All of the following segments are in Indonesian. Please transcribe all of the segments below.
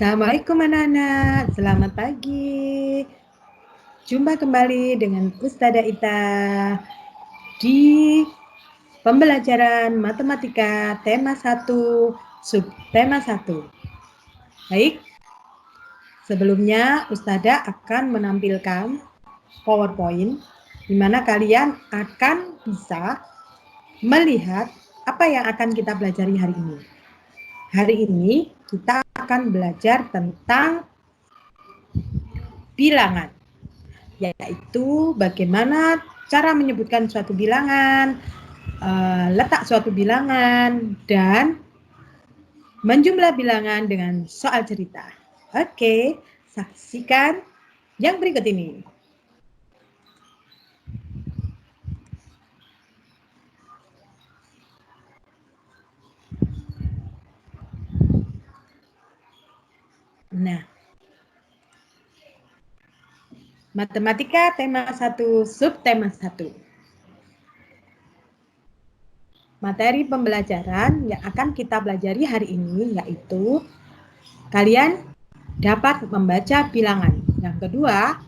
Assalamualaikum anak-anak, selamat pagi. Jumpa kembali dengan Ustazah Ita di pembelajaran matematika tema 1, subtema 1. Baik, sebelumnya Ustazah akan menampilkan PowerPoint di mana kalian akan bisa melihat apa yang akan kita pelajari hari ini. Hari ini kita akan belajar tentang bilangan, yaitu bagaimana cara menyebutkan suatu bilangan, letak suatu bilangan, dan menjumlah bilangan dengan soal cerita. Oke, saksikan yang berikut ini. Nah, matematika tema 1, subtema 1. Materi pembelajaran yang akan kita pelajari hari ini yaitu kalian dapat membaca bilangan. Yang kedua,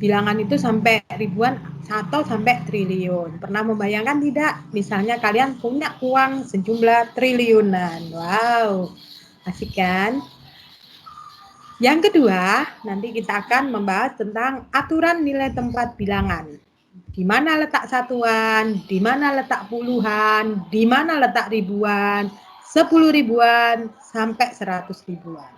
bilangan itu sampai ribuan atau sampai triliun. Pernah membayangkan tidak? Misalnya kalian punya uang sejumlah triliunan. Wow, asik kan? Yang kedua, nanti kita akan membahas tentang aturan nilai tempat bilangan. Di mana letak satuan, di mana letak puluhan, di mana letak ribuan, 10 ribuan, sampai 100 ribuan.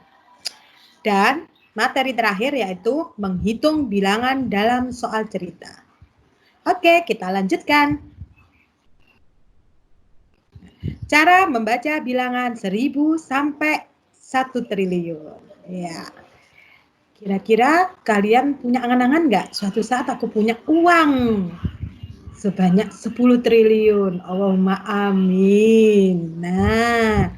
Dan materi terakhir yaitu menghitung bilangan dalam soal cerita. Oke, kita lanjutkan. Cara membaca bilangan 1000 sampai 1 triliun. Ya. Kira-kira kalian punya angan-angan nggak? Suatu saat aku punya uang sebanyak 10 triliun. Allahumma amin. Nah,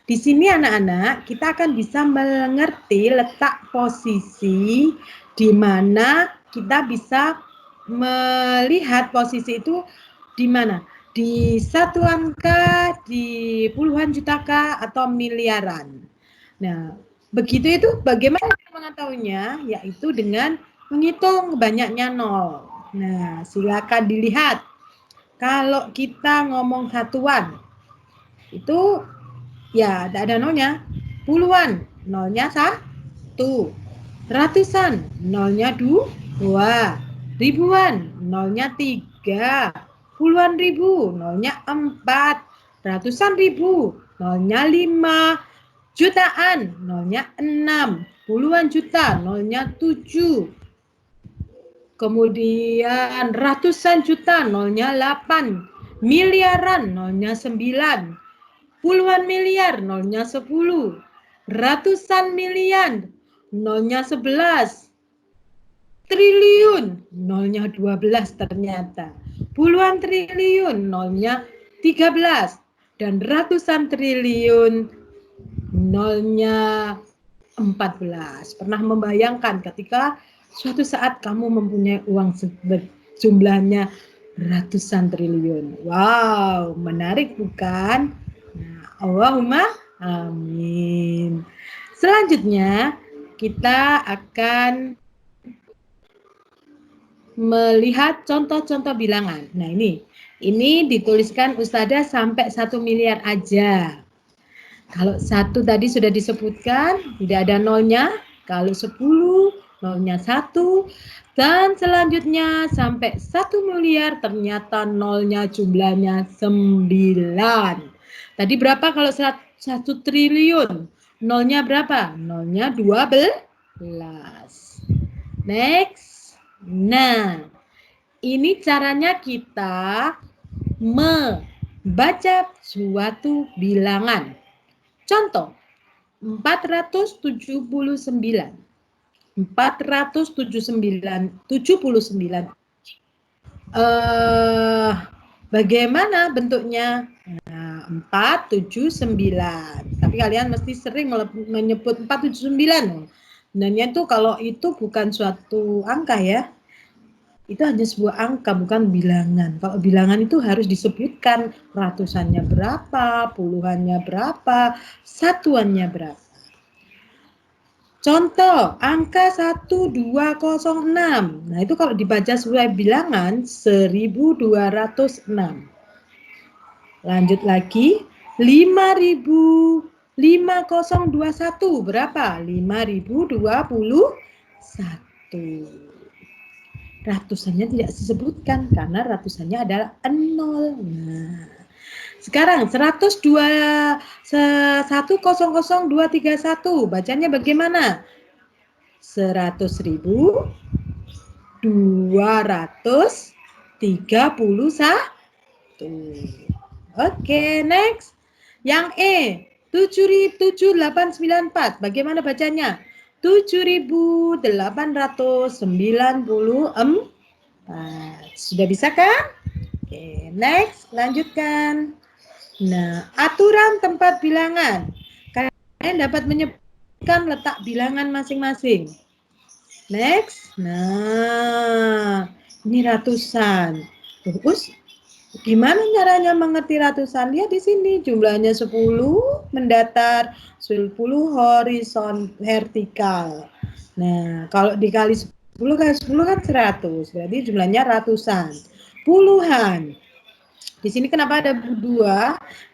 di sini anak-anak kita akan bisa mengerti letak posisi di mana kita bisa melihat posisi itu di mana? Di satu angka, di puluhan juta kah, atau miliaran. Nah, begitu itu bagaimana mengetahuinya? Yaitu dengan menghitung banyaknya nol. Nah, silakan dilihat. Kalau kita ngomong satuan, itu ya tidak ada nolnya. Puluhan, nolnya 1. Ratusan, nolnya 2. Ribuan, nolnya 3. Puluhan ribu, nolnya 4. Ratusan ribu, nolnya 5. Jutaan, nolnya 6. Puluhan juta, nolnya 7. Kemudian ratusan juta, nolnya 8. Miliaran, nolnya 9. Puluhan miliar, nolnya 10. Ratusan miliar, nolnya 11. Triliun, nolnya 12 ternyata. Puluhan triliun, nolnya 13. Dan ratusan triliun, nolnya 14. Pernah membayangkan ketika suatu saat kamu mempunyai uang jumlahnya ratusan triliun. Wow, menarik bukan? Nah, Allahumma amin. Selanjutnya kita akan melihat contoh-contoh bilangan. Nah, ini dituliskan Ustazah sampai 1 miliar aja. Kalau 1 tadi sudah disebutkan, tidak ada nolnya. Kalau 10, nolnya 1. Dan selanjutnya sampai 1 miliar, ternyata nolnya jumlahnya 9. Tadi berapa kalau 1 triliun? Nolnya berapa? Nolnya 12. Next. Nah, ini caranya kita membaca suatu bilangan. Contoh, 479. 479. Bagaimana bentuknya? Nah, 479. Tapi kalian mesti sering menyebut 479. Sebenarnya itu kalau itu bukan suatu angka ya. Itu hanya sebuah angka, bukan bilangan. Kalau bilangan itu harus disebutkan ratusannya berapa, puluhannya berapa, satuannya berapa. Contoh, angka 1206. Nah, itu kalau dibaca sesuai bilangan 1206. Lanjut lagi, 5021 berapa? 5021. Ratusannya tidak disebutkan karena ratusannya adalah 0. Nah, sekarang 100.231 bacanya bagaimana? 100.231. Oke, next. Yang E, 7.7894. Bagaimana bacanya? 7.894. Sudah bisa kan? Oke, next. Lanjutkan. Nah, aturan tempat bilangan. Kalian dapat menyebutkan letak bilangan masing-masing. Next. Nah, ini ratusan. Terus gimana caranya mengerti ratusan? Lihat di sini jumlahnya 10 mendatar, 10 horizontal vertikal. Nah, kalau dikali 10 kali 10 kan 100. Berarti jumlahnya ratusan. Puluhan. Di sini kenapa ada 2?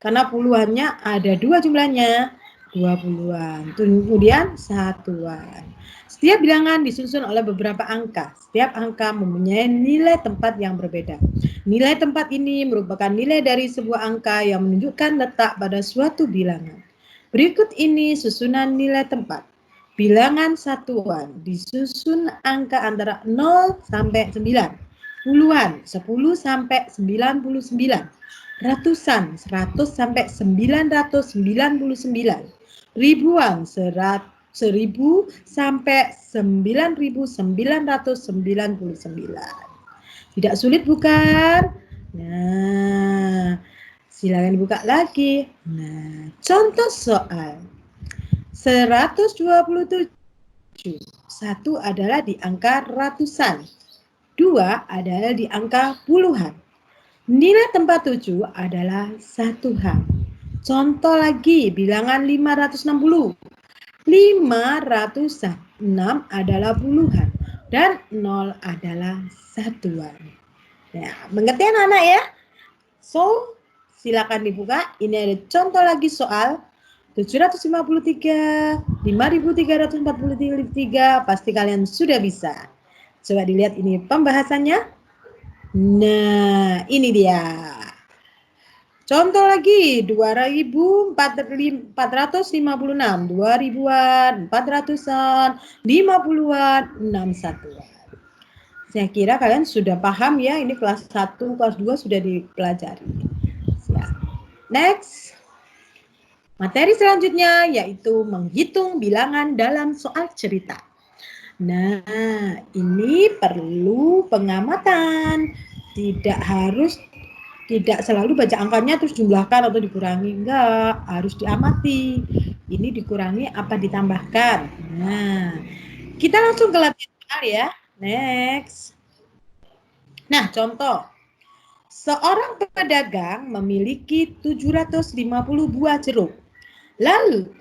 Karena puluhannya ada 2 jumlahnya. 20-an. Kemudian satuan. Setiap bilangan disusun oleh beberapa angka. Setiap angka mempunyai nilai tempat yang berbeda. Nilai tempat ini merupakan nilai dari sebuah angka yang menunjukkan letak pada suatu bilangan. Berikut ini susunan nilai tempat. Bilangan satuan disusun angka antara 0 sampai 9. Puluhan 10 sampai 99. Ratusan 100 sampai 999. Ribuan 1000 sampai 9999. Tidak sulit bukan? Nah, silakan dibuka lagi. Nah, contoh soal 127. 1 adalah di angka ratusan. 2 adalah di angka puluhan. Nilai tempat 7 adalah satuan. Contoh lagi, bilangan 560. 506 adalah puluhan dan 0 adalah satuan. Nah, mengerti anak-anak ya? So, silakan dibuka. Ini ada contoh lagi soal 753, 5343. Pasti kalian sudah bisa. Coba dilihat ini pembahasannya. Nah, ini dia. Contoh lagi 2456, 2000-an, 400-an, 50-an, 61-an. Saya kira kalian sudah paham ya, ini kelas 1, kelas 2 sudah dipelajari. Next. Materi selanjutnya yaitu menghitung bilangan dalam soal cerita. Nah, ini perlu pengamatan. Tidak selalu baca angkanya terus jumlahkan atau dikurangi. Enggak, harus diamati. Ini dikurangi apa ditambahkan. Nah, kita langsung ke latihan soal ya. Next. Nah, contoh. Seorang pedagang memiliki 750 buah jeruk. Lalu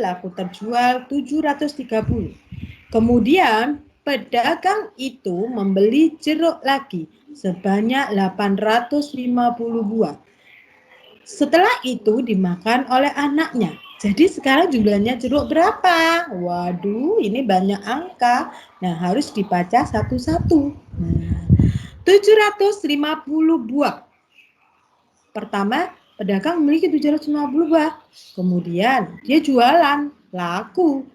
laku terjual 730. Kemudian pedagang itu membeli jeruk lagi sebanyak 850 buah. Setelah itu dimakan oleh anaknya. Jadi sekarang jumlahnya jeruk berapa? Waduh, ini banyak angka. Nah, harus dibaca satu-satu. Nah, 750 buah. Pertama, pedagang memiliki 750 buah. Kemudian dia jualan, laku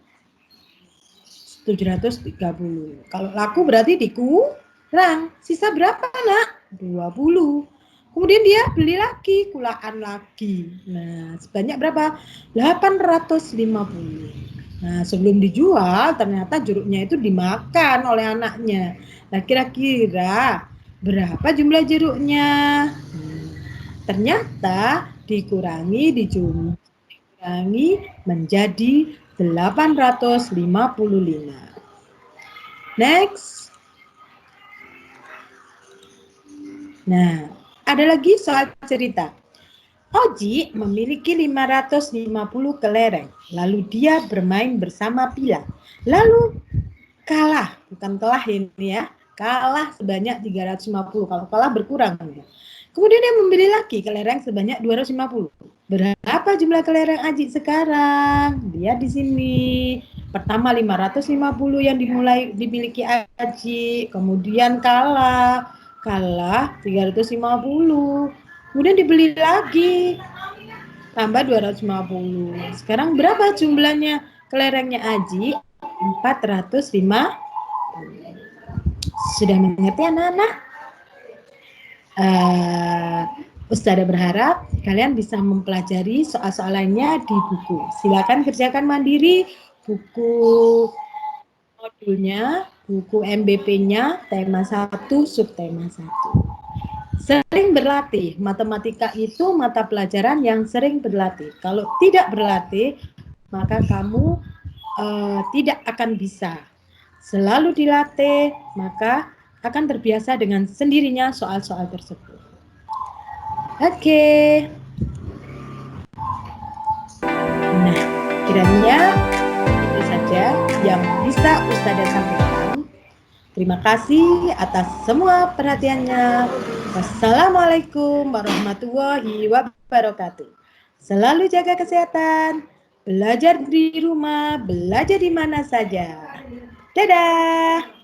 730. Kalau laku berarti dikurang. Sisa berapa, Nak? 20. Kemudian dia beli lagi, kulaan lagi. Nah, sebanyak berapa? 850. Nah, sebelum dijual, ternyata jeruknya itu dimakan oleh anaknya. Nah, kira-kira berapa jumlah jeruknya? Ternyata dikurangi menjadi 855. Next. Nah, ada lagi soal cerita. Oji memiliki 550 kelereng, lalu dia bermain bersama Pilar. Lalu kalah, bukan kelah ini ya, kalah sebanyak 350, kalau kalah berkurang. Kemudian dia membeli lagi kelereng sebanyak 250. Berapa jumlah kelereng Aji sekarang? Dia di sini. Pertama 550 yang dimiliki Aji, kemudian kalah 350. Kemudian dibeli lagi tambah 250. Sekarang berapa jumlahnya kelerengnya Aji? 405. Sudah mengerti anak-anak? Ustazah berharap kalian bisa mempelajari soal-soal lainnya di buku. Silakan kerjakan mandiri buku modulnya, buku MBP-nya, tema 1, subtema 1. Sering berlatih. Matematika itu mata pelajaran yang sering berlatih. Kalau tidak berlatih, maka kamu tidak akan bisa. Selalu dilatih, maka akan terbiasa dengan sendirinya soal-soal tersebut. Oke. Nah, kiranya itu saja yang bisa Ustazah sampaikan. Terima kasih atas semua perhatiannya. Wassalamualaikum warahmatullahi wabarakatuh. Selalu jaga kesehatan, belajar di rumah, belajar di mana saja. Dadah.